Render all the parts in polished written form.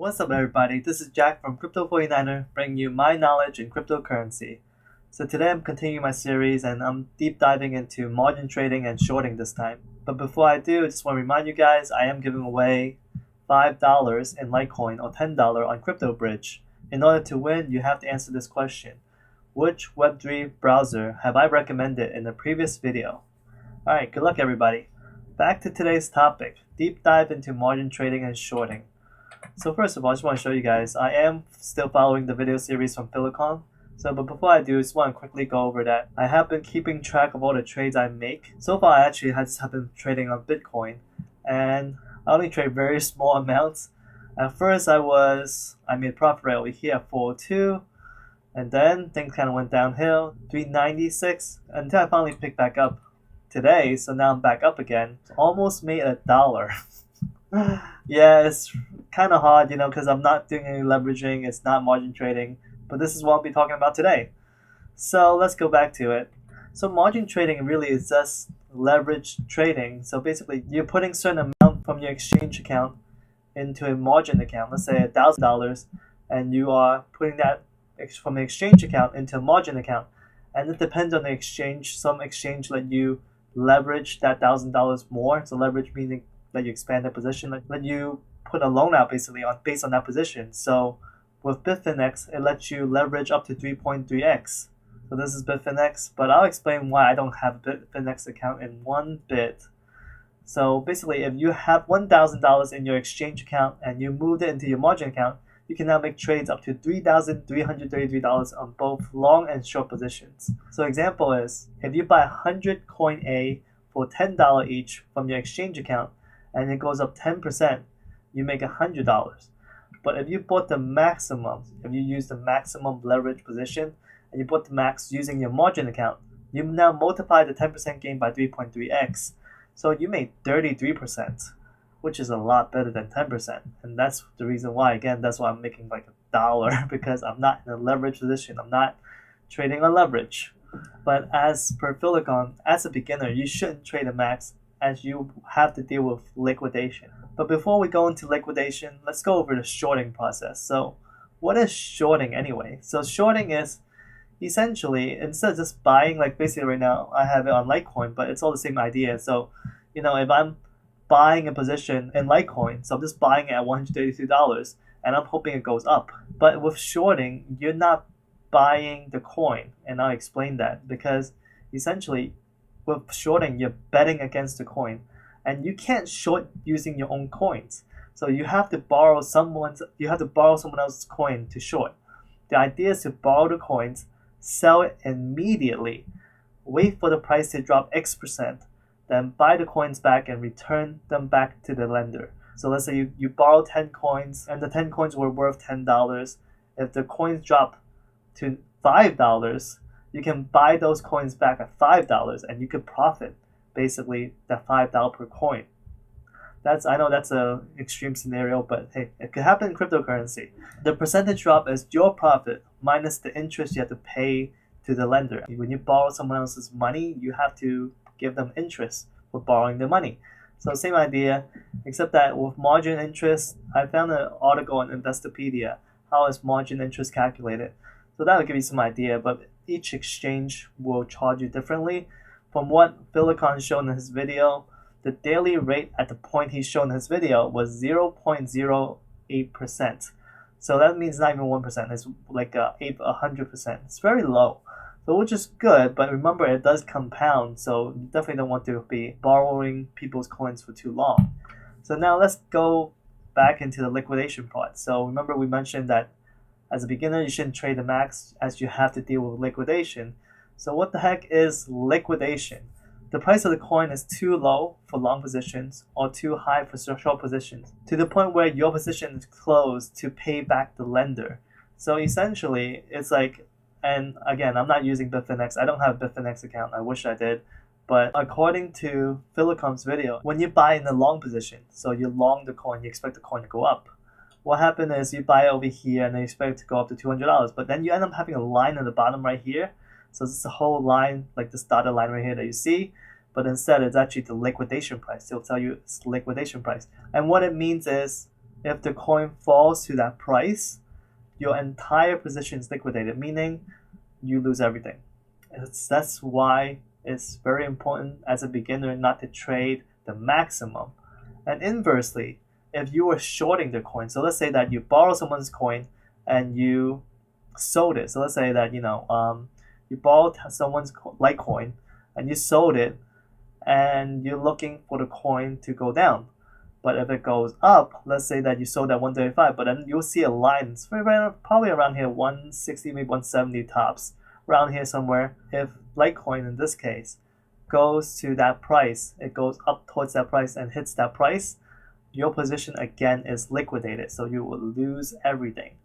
What's up everybody, this is Jack from Crypto49er bringing you my knowledge in cryptocurrency. So today I'm continuing my series and I'm deep diving into margin trading and shorting this time. But before I do, I just want to remind you guys I am giving away $5 in Litecoin or $10 on Cryptobridge. In order to win, you have to answer this question. Which Web3 browser have I recommended in the previous video? Alright, good luck everybody. Back to today's topic, deep dive into margin trading and shorting. So first of all, I just want to show you guys, I am still following the video series from Silicon. But before I do, I just want to quickly go over that. I have been keeping track of all the trades I make. So far, I actually have been trading on Bitcoin, and I only trade very small amounts. At first, I made profit right over here at 402, and then things kind of went downhill, 396, until I finally picked back up today. So now I'm back up again. Almost made $1. Yeah, it's kind of hard, because I'm not doing any leveraging, it's not margin trading, but this is what I'll be talking about today. So let's go back to it. So margin trading really is just leverage trading. So basically, you're putting certain amount from your exchange account into a margin account, let's say $1,000, and you are putting that from an exchange account into a margin account. And it depends on the exchange. Some exchange let you leverage that $1,000 more. So leverage meaning that you expand the position, let you put a loan out basically based on that position. So with Bitfinex, it lets you leverage up to 3.3x. So this is Bitfinex, but I'll explain why I don't have a Bitfinex account in one bit. So basically, if you have $1,000 in your exchange account and you moved it into your margin account, you can now make trades up to $3,333 on both long and short positions. So example is, if you buy 100 coin A for $10 each from your exchange account, and it goes up 10%, you make $100. But if you bought the maximum, if you use the maximum leverage position, and you bought the max using your margin account, you now multiply the 10% gain by 3.3x. So you made 33%, which is a lot better than 10%. And that's the reason why, again, that's why I'm making like $1, because I'm not in a leverage position. I'm not trading on leverage. But as per Silicon, as a beginner, you shouldn't trade a max, as you have to deal with liquidation. But before we go into liquidation, let's go over the shorting process. So what is shorting anyway? So shorting is essentially, instead of just buying, like basically right now I have it on Litecoin, but it's all the same idea. So if I'm buying a position in Litecoin, so I'm just buying it at $132 and I'm hoping it goes up. But with shorting, you're not buying the coin, and I'll explain that, because essentially with shorting, you're betting against the coin, and you can't short using your own coins. So you have to borrow someone else's coin to short. The idea is to borrow the coins, sell it immediately, wait for the price to drop X%, then buy the coins back and return them back to the lender. So let's say you borrow 10 coins and the 10 coins were worth $10. If the coins drop to $5, you can buy those coins back at $5 and you could profit basically that $5 per coin. I know that's an extreme scenario, but hey, it could happen in cryptocurrency. The percentage drop is your profit minus the interest you have to pay to the lender. When you borrow someone else's money, you have to give them interest for borrowing the money. So same idea, except that with margin interest, I found an article on Investopedia, how is margin interest calculated. So that will give you some idea, but each exchange will charge you differently. From what Silicon showed in his video, the daily rate at the point he showed in his video was 0.08%. So that means not even 1%, it's like 100%. It's very low, so which is good, but remember it does compound, so you definitely don't want to be borrowing people's coins for too long. So now let's go back into the liquidation part. So remember we mentioned that as a beginner, you shouldn't trade the max, as you have to deal with liquidation. So what the heck is liquidation? The price of the coin is too low for long positions or too high for short positions, to the point where your position is closed to pay back the lender. So essentially, it's like, and again, I'm not using Bitfinex. I don't have a Bitfinex account. I wish I did. But according to Philicon's video, when you buy in a long position, so you long the coin, you expect the coin to go up. What happened is you buy over here and you expect it to go up to $200, but then you end up having a line at the bottom right here. So this is a whole line, like this dotted line right here that you see, but instead it's actually the liquidation price. It'll tell you it's liquidation price. And what it means is if the coin falls to that price, your entire position is liquidated, meaning you lose everything. That's why it's very important as a beginner not to trade the maximum. And inversely, if you were shorting the coin, so let's say that you borrow someone's coin and you sold it. So let's say that you borrowed someone's Litecoin and you sold it, and you're looking for the coin to go down. But if it goes up, let's say that you sold at 135, but then you'll see a line. It's probably around here, 160, maybe 170 tops, around here somewhere. If Litecoin in this case goes to that price, it goes up towards that price and hits that price, your position again is liquidated, so you will lose everything.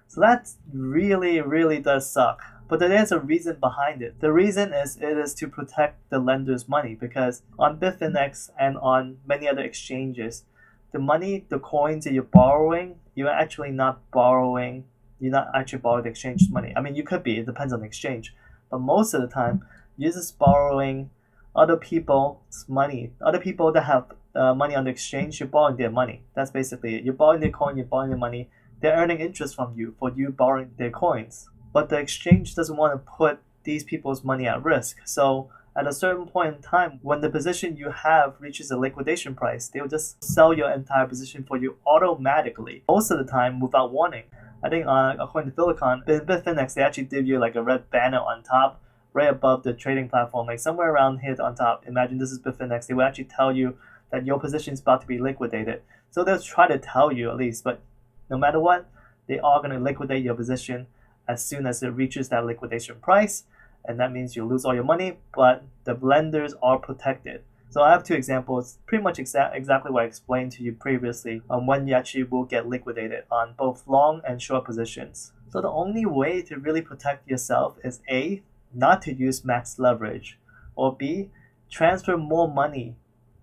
So that really, really does suck. But there is a reason behind it. The reason is it is to protect the lender's money, because on Bitfinex and on many other exchanges, the money, the coins that you're borrowing, you're actually not borrowing. You're not actually borrowing the exchange's money. I mean, you could be. It depends on the exchange. But most of the time, you're just borrowing other people's money. Other people that have money on the exchange, you're borrowing their money. That's basically it. You're borrowing their coin, you're borrowing their money. They're earning interest from you for you borrowing their coins. But the exchange doesn't want to put these people's money at risk. So at a certain point in time, when the position you have reaches a liquidation price, they'll just sell your entire position for you automatically, most of the time without warning. I think according to Silicon, in Bitfinex, they actually give you like a red banner on top, right above the trading platform, like somewhere around here on top. Imagine this is Bitfinex. They will actually tell you that your position is about to be liquidated. So they'll try to tell you at least, but no matter what, they are going to liquidate your position as soon as it reaches that liquidation price, and that means you lose all your money, but the lenders are protected. So I have two examples, pretty much exactly what I explained to you previously on when you actually will get liquidated on both long and short positions. So the only way to really protect yourself is A, not to use max leverage, or B, transfer more money,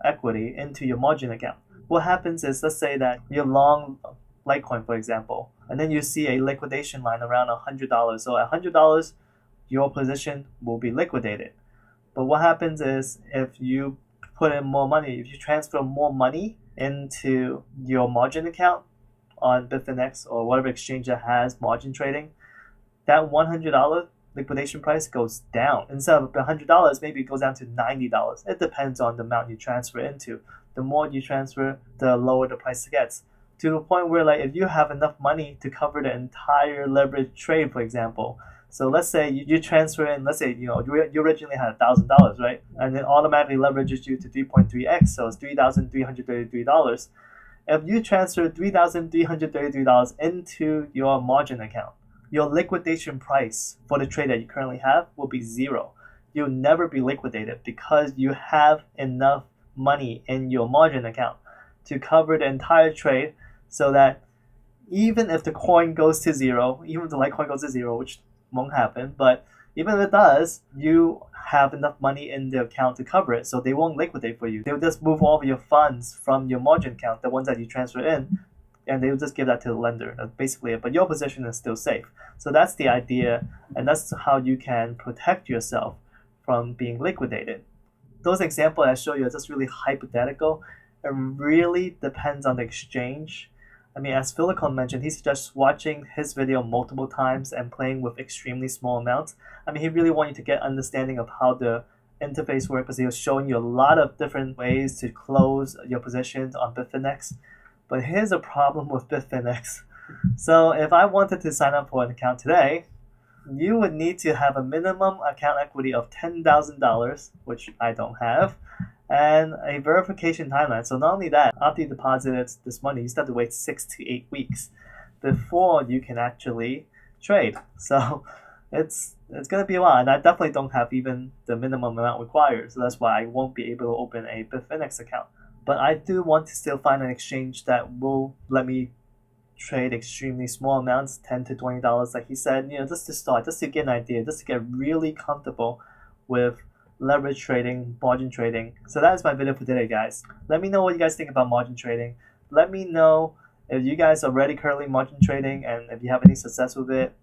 equity, into your margin account. What happens is, let's say that you're long Litecoin, for example, and then you see a liquidation line around $100. So at $100, your position will be liquidated. But what happens is, if you put in more money, if you transfer more money into your margin account on Bitfinex or whatever exchange that has margin trading, that $100 liquidation price goes down. Instead of $100, maybe it goes down to $90. It depends on the amount you transfer into. The more you transfer, the lower the price gets. To the point where, like, if you have enough money to cover the entire leverage trade, for example. So let's say you transfer in, let's say, you originally had $1,000, right? And it automatically leverages you to 3.3x, so it's $3,333. If you transfer $3,333 into your margin account, your liquidation price for the trade that you currently have will be zero. You'll never be liquidated because you have enough money in your margin account to cover the entire trade, so that even if the coin goes to zero, even if the Litecoin goes to zero, which won't happen, but even if it does, you have enough money in the account to cover it, so they won't liquidate for you. They'll just move all of your funds from your margin account, the ones that you transfer in, and they'll just give that to the lender. That's basically it, but your position is still safe. So that's the idea, and that's how you can protect yourself from being liquidated. Those examples I show you are just really hypothetical. It really depends on the exchange. I mean, as Silicon mentioned, he's just watching his video multiple times and playing with extremely small amounts. I mean, he really wants you to get understanding of how the interface works, because he was showing you a lot of different ways to close your positions on Bitfinex. But here's a problem with Bitfinex. So if I wanted to sign up for an account today, you would need to have a minimum account equity of $10,000, which I don't have, and a verification timeline. So not only that, after you deposited this money, you still have to wait 6 to 8 weeks before you can actually trade. So it's going to be a while, and I definitely don't have even the minimum amount required. So that's why I won't be able to open a Bitfinex account. But I do want to still find an exchange that will let me trade extremely small amounts, $10 to $20, like he said, just to start, just to get an idea, just to get really comfortable with leverage trading, margin trading. So that is my video for today, guys. Let me know what you guys think about margin trading. Let me know if you guys are already currently margin trading and if you have any success with it,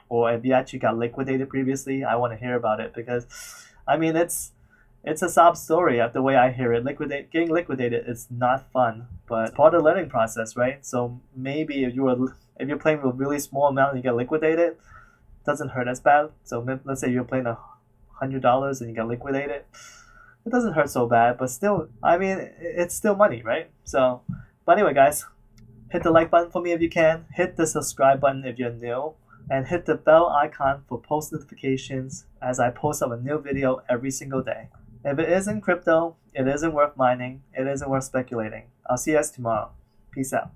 or if you actually got liquidated previously. I want to hear about it, because I mean, it's it's a sob story of the way I hear it. Getting liquidated is not fun, but it's part of the learning process, right? So maybe if you're playing with a really small amount and you get liquidated, it doesn't hurt as bad. So let's say you're playing $100 and you get liquidated, it doesn't hurt so bad, but still, I mean, it's still money, right? So, but anyway, guys, hit the like button for me if you can. Hit the subscribe button if you're new, and hit the bell icon for post notifications as I post up a new video every single day. If it isn't crypto, it isn't worth mining, it isn't worth speculating. I'll see you guys tomorrow. Peace out.